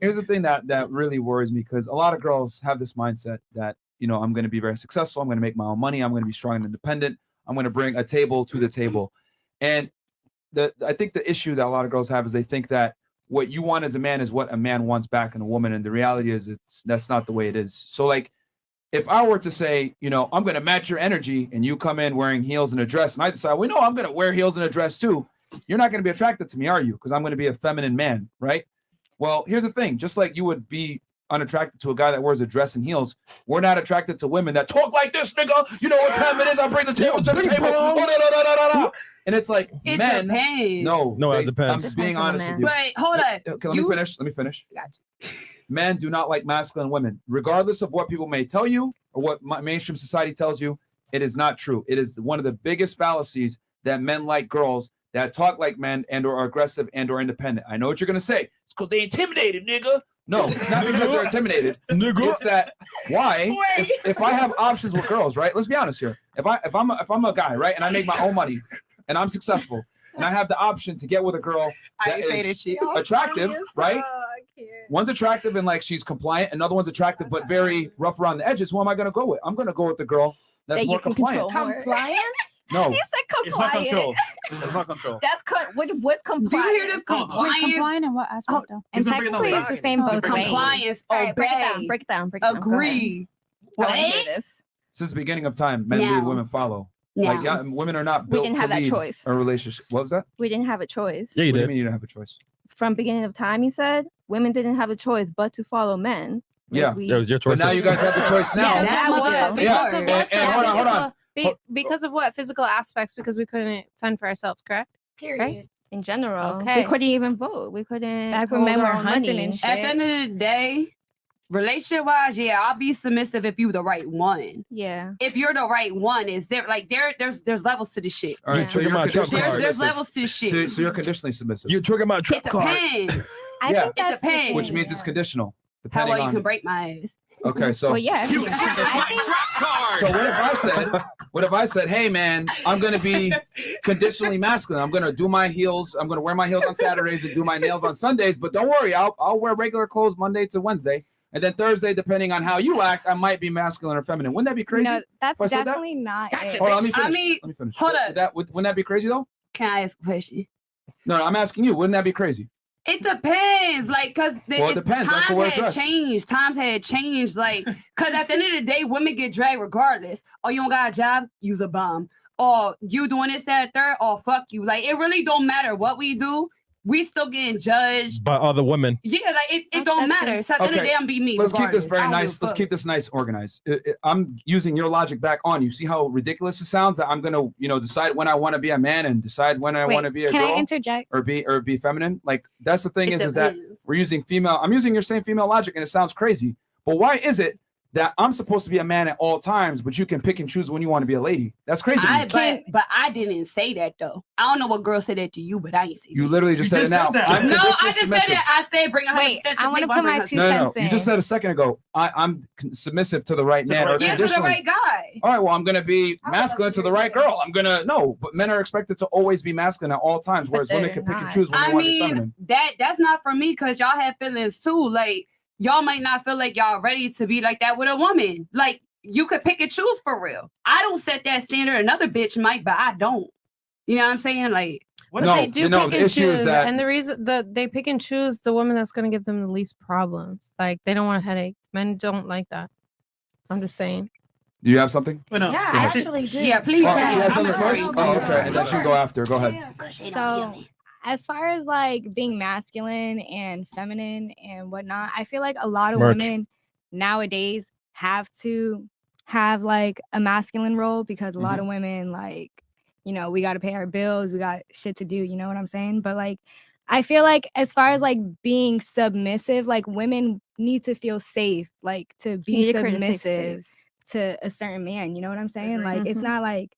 Here's the thing that really worries me, because a lot of girls have this mindset that, I'm going to be very successful. I'm going to make my own money. I'm going to be strong and independent. I'm going to bring a table to the table. And I think the issue that a lot of girls have is they think that what you want as a man is what a man wants back in a woman. And the reality is that's not the way it is. So like, if I were to say, I'm going to match your energy and you come in wearing heels and a dress and I decide, well, no, I'm going to wear heels and a dress too. You're not going to be attracted to me, are you? Because I'm going to be a feminine man, right? Well, here's the thing. Just like you would be unattracted to a guy that wears a dress and heels, we're not attracted to women that talk like this, nigga. You know what time it is? I bring the table to the table. And it's like, it men. Depends. No, it depends. I'm being honest with you. But hold on. Okay, let me finish. Gotcha. Men do not like masculine women, regardless of what people may tell you or what mainstream society tells you. It is not true. It is one of the biggest fallacies that men like girls that talk like men and or are aggressive and or independent. I know what you're gonna say. It's because they intimidated, nigga. No, it's not because they're intimidated. It's that why? If I have options with girls, right? Let's be honest here. If I'm a guy, right, and I make my own money and I'm successful and I have the option to get with a girl that is attractive, right? One's attractive and like she's compliant. Another one's attractive but very rough around the edges. Who am I gonna go with? I'm gonna go with the girl that's more compliant. Compliant? No. He said compliant. It's not control. That's what's compliant? Do you hear this? Compliance. Compliant in what aspect though? And technically it's the same both ways. Compliance. Right, break it down. Agree. This. Since the beginning of time, men lead, women follow. Like women are not built we didn't have to that lead choice. a relationship. What was that? We didn't have a choice. Yeah, you What do did. you mean you didn't have a choice? From beginning of time, he said, women didn't have a choice but to follow men. Yeah. That was your choice. But now you guys have the choice now. Yeah, That was Because of what? And hold on. Because of what physical aspects? Because we couldn't fend for ourselves, correct? Period. Right? In general, Okay. we couldn't even vote. We couldn't. Back when men were hunting and shit. At the end of the day, relationship wise, yeah, I'll be submissive if you the right one. Yeah. If you're the right one, is there like there's levels to this shit. All right, so you're conditionally There's submissive. levels to this shit. So you're conditionally submissive. You trigger my It trap card. depends. I Yeah. think that's the depends. thing. Which means it's conditional. How Depending well you on can break my ass. Okay, so Well, yeah. You triggered my trap card. so what if I said, hey man, I'm gonna be conditionally masculine. I'm gonna do my heels. I'm gonna wear my heels on Saturdays and do my nails on Sundays. But don't worry, I'll wear regular clothes Monday to Wednesday. And then Thursday, depending on how you act, I might be masculine or feminine. Wouldn't that be crazy? No, that's If I said that? definitely not it. Hold on, let me finish. I mean, let me finish. hold up. Wouldn't that be crazy though? Can I ask a question? No, I'm asking you. Wouldn't that be crazy? It depends, like, cause Well, it depends. I can wear a times had dress. changed. Times had changed, like, cause at the end of the day, women get dragged regardless. Oh, you don't got a job? Use a bum. Or you doing this, that, third? Oh, fuck you. Like, it really don't matter what we do. We still getting judged. By other women. Yeah, like it don't That's matter. So at the end of the day, I'm be me. Let's keep this regardless. I very don't give a nice. Let's fuck. keep this nice, organized. I'm using your logic back on you. See how ridiculous it sounds that I'm gonna, decide when I want to be a man and decide when I want to be a Can I girl interject? or be feminine. Like that's the thing It is that depends. we're using female. I'm using your same female logic, and it sounds crazy. But why is it that I'm supposed to be a man at all times, but you can pick and choose when you want to be a lady? That's crazy. to me. But I didn't say that though. I don't know what girl said that to you, but I ain't say You that. literally just You said it just now. said that. I'm No, I conditionally just submissive. said that. I said bring 100% Wait, I wanna to put my her. 2 No, cents you in. just said a second ago. I'm submissive to the right man or Yeah, to the conditionally. right guy. All right, well, I'm gonna be masculine to the right girl. But men are expected to always be masculine at all times, whereas women they're can pick and not. choose when they I want to be mean, feminine. that's not for me because y'all have feelings too. Like y'all might not feel like y'all ready to be like that with a woman. Like you could pick and choose for real. I don't set that standard. Another bitch might, but I don't. You know what I'm saying? Like But No, they do no, pick the and issue is choose, that- and the reason they pick and choose the woman that's going to give them the least problems. Like they don't want a headache. Men don't like that. I'm just saying. Do you have something? But no, Yeah, I actually do. yeah, please. Oh, Yeah. she has something I'm first? sorry. Oh, okay. And then she'll go after. Go ahead. So, as far as like being masculine and feminine and whatnot, I feel like a lot of Merch. women nowadays have to have like a masculine role because a lot of women like, we got to pay our bills, we got shit to do, you know what I'm saying? But like, I feel like as far as like being submissive, like women need to feel safe, like to be need to create a safe submissive space. to a certain man, you know what I'm saying? Agree. Like it's not like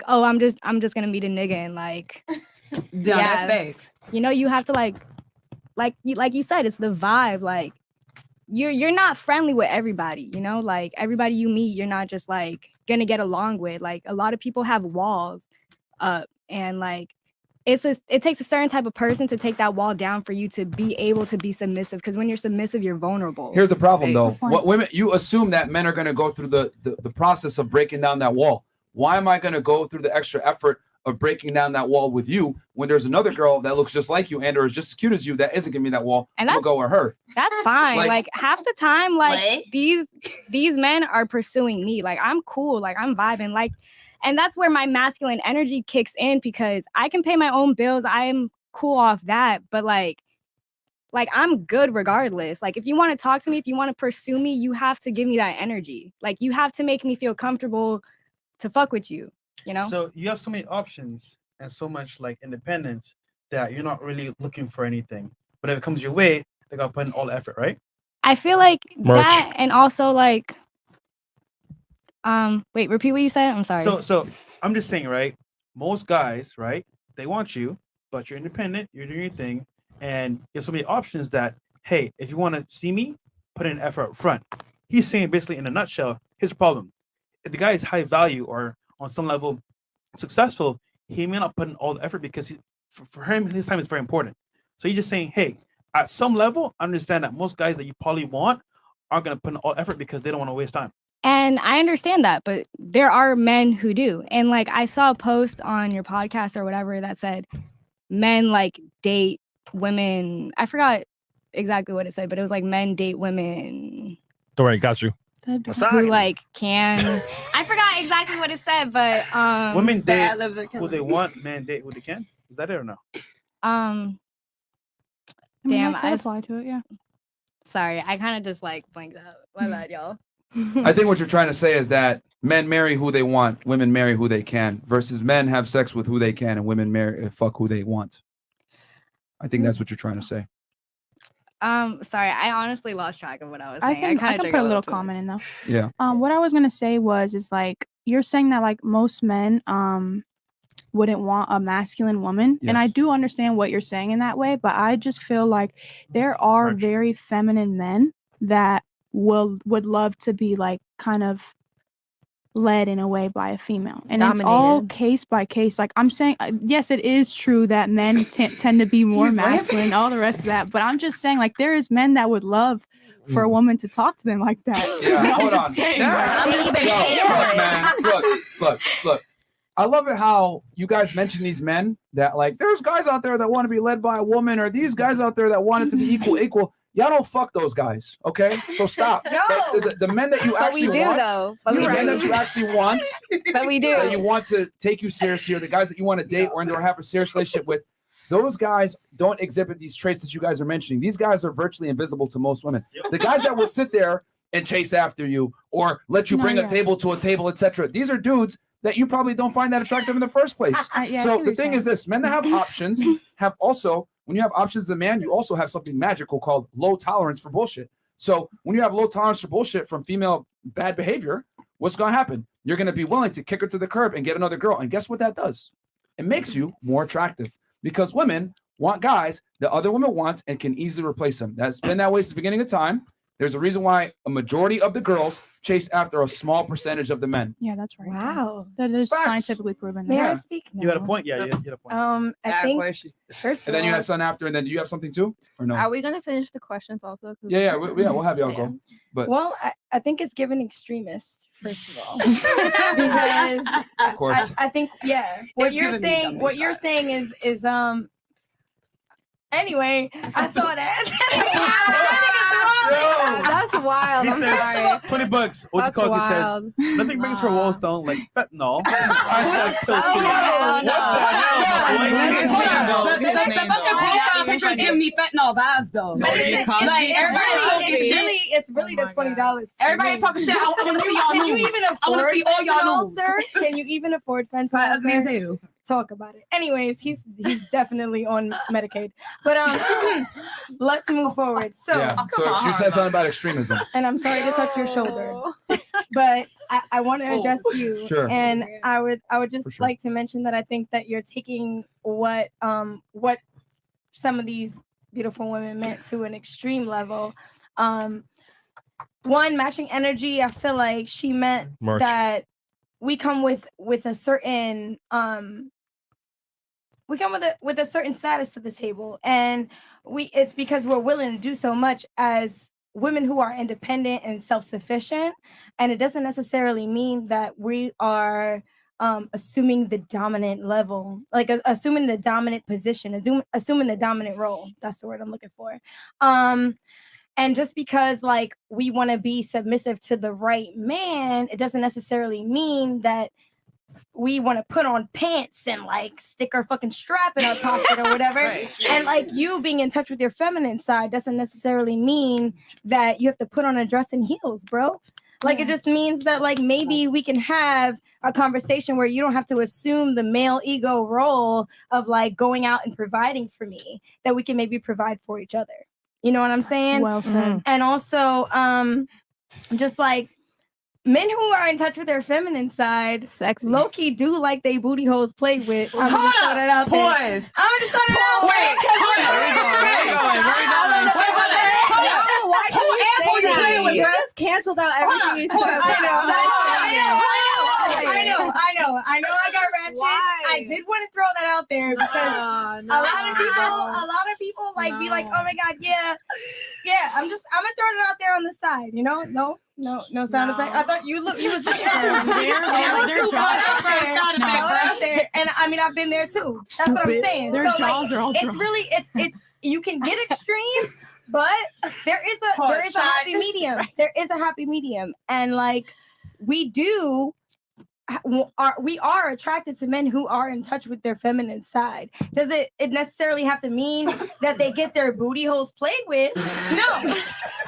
oh I'm just gonna meet a nigga and like Yeah, that's facts. you have to like you said, it's the vibe. Like you're not friendly with everybody, like everybody you meet, you're not just like gonna get along with. Like a lot of people have walls up and like it takes a certain type of person to take that wall down for you to be able to be submissive. Because when you're submissive, you're vulnerable. Here's the problem, though. Thanks. What women, you assume that men are going to go through the process of breaking down that wall. Why am I going to go through the extra effort of breaking down that wall with you when there's another girl that looks just like you and or is just as cute as you that isn't giving me that wall? And I'll go with her. That's fine. Like half the time, like What? these men are pursuing me. Like I'm cool. Like I'm vibing. Like, and that's where my masculine energy kicks in because I can pay my own bills. I am cool off that. But like I'm good regardless. Like if you want to talk to me, if you want to pursue me, you have to give me that energy. Like you have to make me feel comfortable to fuck with you. You know? So you have so many options and so much like independence that you're not really looking for anything. But if it comes your way, they gotta put in all the effort, right? I feel like Merch. that, and also like, wait, repeat what you said. I'm sorry. So I'm just saying, right? Most guys, right? They want you, but you're independent. You're doing your thing, and you have so many options that, hey, if you want to see me, put in effort up front. He's saying basically in a nutshell, here's the problem: if the guy is high value or on some level successful, he may not put in all the effort because for him, his time is very important. So he's just saying, hey, at some level, understand that most guys that you probably want are going to put in all effort because they don't want to waste time. And I understand that, but there are men who do. And like I saw a post on your podcast or whatever that said men like date women. I forgot exactly what it said, but it was like men date women Don't worry, got you. who like can. I forgot exactly what it said, but Women date Bad lives are who killing they me. want, men date who they can. Is that it or no? Damn, I apply to it, yeah. sorry, I kind of just like blanked out. My bad, y'all. I think what you're trying to say is that men marry who they want, women marry who they can, versus men have sex with who they can and women marry fuck who they want. I think that's what you're trying to say. Sorry, I honestly lost track of what I was I saying. can put a little comment in though. Yeah. What I was gonna say is like you're saying that like most men wouldn't want a masculine woman, and I Yes. do understand what you're saying in that way, but I just feel like there are March. very feminine men that would love to be like kind of led in a way by a female, and it's all Dominated. case by case. Like I'm saying, yes, it is true that men tend to be more masculine, all the rest of that, but I'm just saying like there is men that would love for a woman to talk to them like that. Yeah, I'm hold just on. saying, Yeah. like, Yo, look, man. Look. I love it how you guys mention these men that like there's guys out there that want to be led by a woman, or these guys out there that want it to be equal. Y'all don't fuck those guys, okay? So stop. The men that you But actually we do want, though. But the we men do. that you actually want, But we do. that you want to take you seriously, or the guys that you want to date or have a serious relationship with, those guys don't exhibit these traits that you guys are mentioning. These guys are virtually invisible to most women. The guys that will sit there and chase after you or let you bring a table to a table, etc. These are dudes that you probably don't find that attractive in the first place. yeah, I see So what the you're thing saying. is this: men that have options have also, when you have options as a man, you also have something magical called low tolerance for bullshit. So when you have low tolerance for bullshit from female bad behavior, what's going to happen? You're going to be willing to kick her to the curb and get another girl. And guess what that does? It makes you more attractive because women want guys that other women want and can easily replace them. That's been that way since the beginning of time. There's a reason why a majority of the girls chase after a small percentage of the men. Yeah, that's right. Wow. That is Facts. scientifically proven. May Yeah. I Yeah. speak now? You had a point. Yeah, you had a point. I Bad think question. first of And then you all, had son after, and then do you have something too? Or no? Are we gonna finish the questions also? 'Cause Yeah, we'll have y'all go. But well, I think it's given extremist, first of all. Because of course. I think what It's you're giving me saying something what you're bad. saying is anyway, I saw that. That's wild. He I'm says sorry. $20. What That's he says, wild. nothing brings her walls down like fentanyl. That's so Oh, stupid. hell What no. the hell? The fucking profile picture give me fentanyl vibes though. Like It's really the $20. Everybody talking shit. I want to see y'all Can you nudes. even I want to afford see all y'all fentanyl, nudes. sir? Can you even afford Right, fentanyl? ugly as sir? hell. Talk about it. Anyways, he's definitely on Medicaid. But let's move forward. So, Yeah. So you said something about extremism. and I'm sorry to touch your shoulder, but I want to address you. Sure. And I would just For sure. like to mention that I think that you're taking what some of these beautiful women meant to an extreme level. One, matching energy. I feel like she meant Merch. that we come with a certain with a certain status to the table, and it's because we're willing to do so much as women who are independent and self-sufficient, and it doesn't necessarily mean that we are assuming the dominant level, like assuming the dominant position, assuming the dominant role. That's the word I'm looking for. And just because like we want to be submissive to the right man, it doesn't necessarily mean that we want to put on pants and like stick our fucking strap in our pocket or whatever. Right. And like you being in touch with your feminine side doesn't necessarily mean that you have to put on a dress and heels, bro. Like it just means that like maybe we can have a conversation where you don't have to assume the male ego role of like going out and providing for me, that we can maybe provide for each other. You know what I'm saying? Well said. And also just like men who are in touch with their feminine side, Sexy. low-key do like they booty holes played with. I'm Hold just throwing it out there. Pause. I'm just throwing it out there. Why Who ample you playing with, You bro? just canceled out everything you said. I know I got ratchet. Why? I did want to throw that out there because a lot of people like be like, oh my god, yeah. I'm gonna throw it out there on the side, you know? No sound effect. I thought you was Their out there, and I mean I've been there too. That's what I'm saying. Their So, jaws are all it's dropped. really it's you can get extreme, but there is a happy medium. There is a happy medium, and like we are attracted to men who are in touch with their feminine side. Does it necessarily have to mean that they get their booty holes played with? No.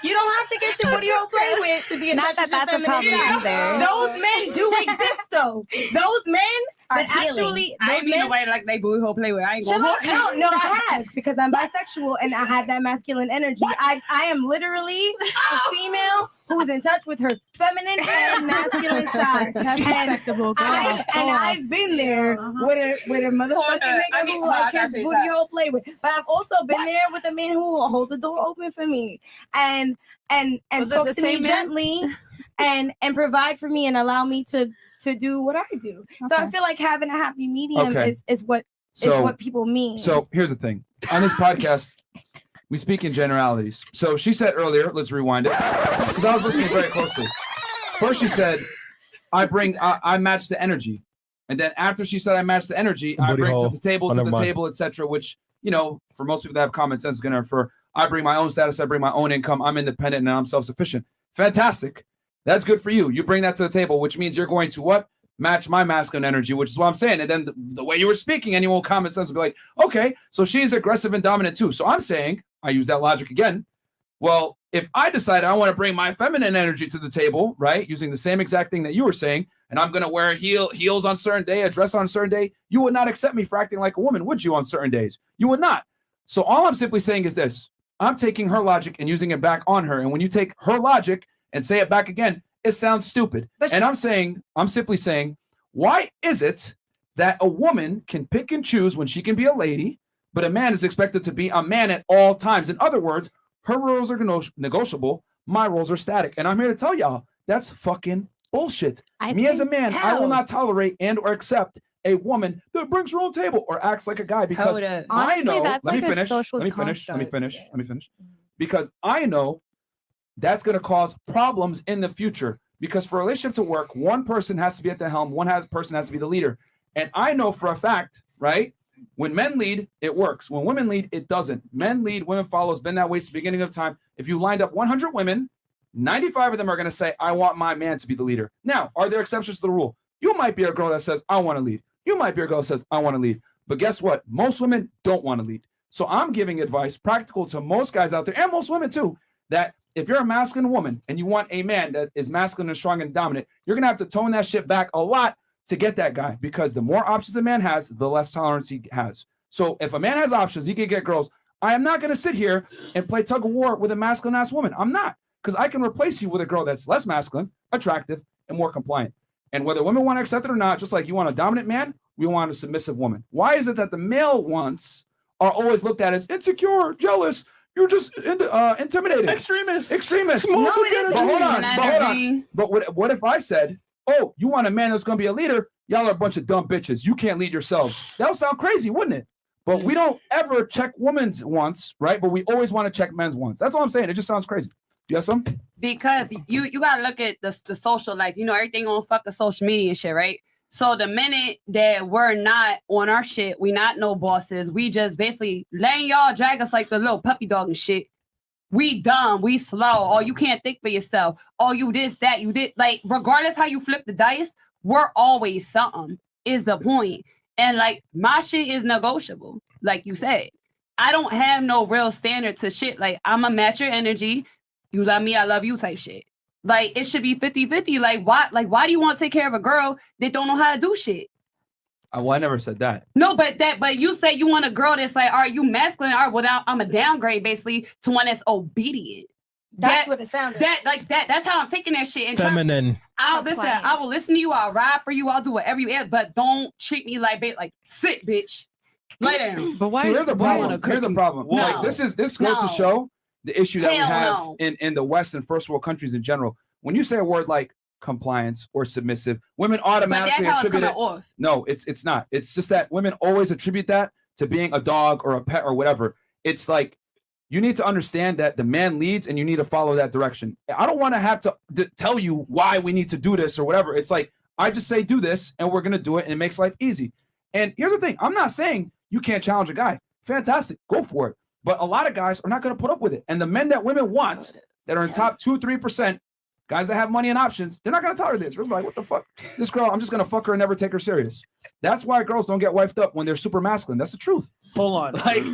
You don't have to get your booty hole played with to be in touch with your feminine side. Those men do exist though. Those men that actually I ain't mean nobody like they booty hole play with. I ain't Shut gonna up. No, I have, because I'm bisexual and I have that masculine energy. I am literally a female who's in touch with her feminine and masculine side. That's respectable. Go off. I've been there with a motherfucking nigga who I can't booty hole play with. But I've also been there with a man who will hold the door open for me and talk to me gently and provide for me and allow me to do what I do. So I feel like having a happy medium is what people mean. So here's the thing. On this podcast, we speak in generalities. So she said earlier, let's rewind it, because I was listening very closely. First she said, I match the energy. And then after she said I match the energy, I bring to the table, etc., which, you know, for most people that have common sense is going to refer, I bring my own status, I bring my own income, I'm independent, and I'm self-sufficient. Fantastic. That's good for you. You bring that to the table, which means you're going to what? Match my masculine energy, which is what I'm saying. And then the way you were speaking, anyone with common sense would be like, okay, so she's aggressive and dominant too. So I'm saying, I use that logic again. Well, if I decide I want to bring my feminine energy to the table, right, using the same exact thing that you were saying, and I'm going to wear heels on a certain day, a dress on a certain day, you would not accept me for acting like a woman, would you, on certain days? You would not. So all I'm simply saying is this. I'm taking her logic and using it back on her. And when you take her logic and say it back again, it sounds stupid. And I'm simply saying, why is it that a woman can pick and choose when she can be a lady, but a man is expected to be a man at all times? In other words, her rules are negotiable, my rules are static. And I'm here to tell y'all, that's fucking bullshit. Me as a man, I will not tolerate and or accept a woman that brings her own table or acts like a guy, because I know, let me finish. Because I know that's going to cause problems in the future, because for a relationship to work, one person has to be at the helm, person has to be the leader. And I know for a fact, right, when men lead, it works. When women lead, it doesn't. Men lead, women follow. It's been that way since the beginning of time. If you lined up 100 women, 95 of them are going to say, I want my man to be the leader. Now, are there exceptions to the rule? You might be a girl that says, I want to lead. You might be a girl that says, I want to lead. But guess what? Most women don't want to lead. So I'm giving advice practical to most guys out there, and most women too, that if you're a masculine woman and you want a man that is masculine and strong and dominant, you're going to have to tone that shit back a lot to get that guy, because the more options a man has, the less tolerance he has. So if a man has options, he can get girls. I am not going to sit here and play tug of war with a masculine ass woman. I'm not, because I can replace you with a girl that's less masculine, attractive, and more compliant. And whether women want to accept it or not, just like you want a dominant man, we want a submissive woman. Why is it that the male wants are always looked at as insecure, jealous? You're just intimidated. Extremist. No, it isn't. But hold on. But what if I said, oh, you want a man that's going to be a leader? y'all are a bunch of dumb bitches. You can't lead yourselves. That would sound crazy, wouldn't it? But we don't ever check women's wants, right? But we always want to check men's wants. That's all I'm saying. It just sounds crazy. You have some? Because you gotta look at the social life. You know, everything on fucking social media and shit, right? So the minute that we're not on our shit, we not no bosses. We just basically letting y'all drag us like the little puppy dog and shit. We dumb, we slow. Oh, you can't think for yourself. Oh, you this, that, you did. Like, regardless how you flip the dice, we're always something, is the point. And like, my shit is negotiable. Like you said, I don't have no real standard to shit. Like, I'm a match your energy. You love me, I love you type shit. Like, it should be 50-50. Like, why do you want to take care of a girl that don't know how to do shit? Well, I never said that. No, but you say you want a girl that's like, all right, you masculine. All right, well, now I'm a downgrade basically to one that's obedient. That's what it sounded. That's how I'm taking that shit. And Feminine. I will listen to you. I'll ride for you. I'll do whatever you ask, but don't treat me like sit, bitch. Lay down. But why? So here's a problem. Here's a problem. No. Like this goes to show the issue that we Hell have in the West and first world countries in general. When you say a word like compliance or submissive, women automatically attribute it. Off. No, it's not. It's just that women always attribute that to being a dog or a pet or whatever. It's like you need to understand that the man leads and you need to follow that direction. I don't want to have to tell you why we need to do this or whatever. It's like I just say do this and we're gonna do it and it makes life easy. And here's the thing: I'm not saying you can't challenge a guy. Fantastic, go for it. But a lot of guys are not gonna put up with it. And the men that women want that are in top 2-3%. Guys that have money and options, they're not going to tell her this. We're like, what the fuck? This girl, I'm just going to fuck her and never take her serious. That's why girls don't get wifed up when they're super masculine. That's the truth. Hold on. Like,